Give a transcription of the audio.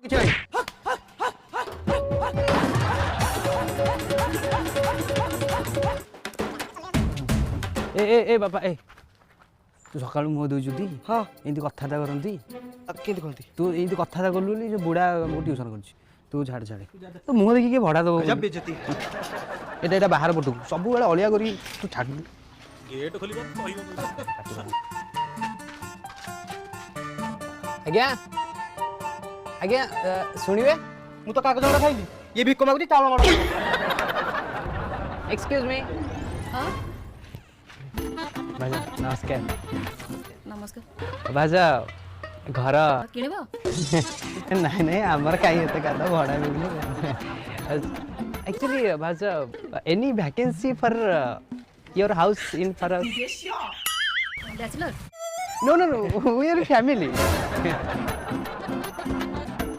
କିଛି ନାହିଁ। ए बापा ए तू सका मुह दौचु टी हाँ एमती कथा करती कहती तू ये कथा कलु जो बुढ़ा ट्यूशन कर तू छाड़ छाड़े तो मुह देखिए किए भड़ा दब ये बाहर पटू सब बड़े अलिया कर तू छाड़ आज्ञा आज्ञा शुणवे मु तो कागज गुड़ा खाइली ये भिक मागुची चावल मार एक्सक्यूज मी भाजा नमस्कार नमस्कार भाजा घर किणव नहीं नहीं आमर कहीं एते कादा भड़ा मिलले एक्चुअली भाजा any vacancy for your house in for bachelor no no no we are family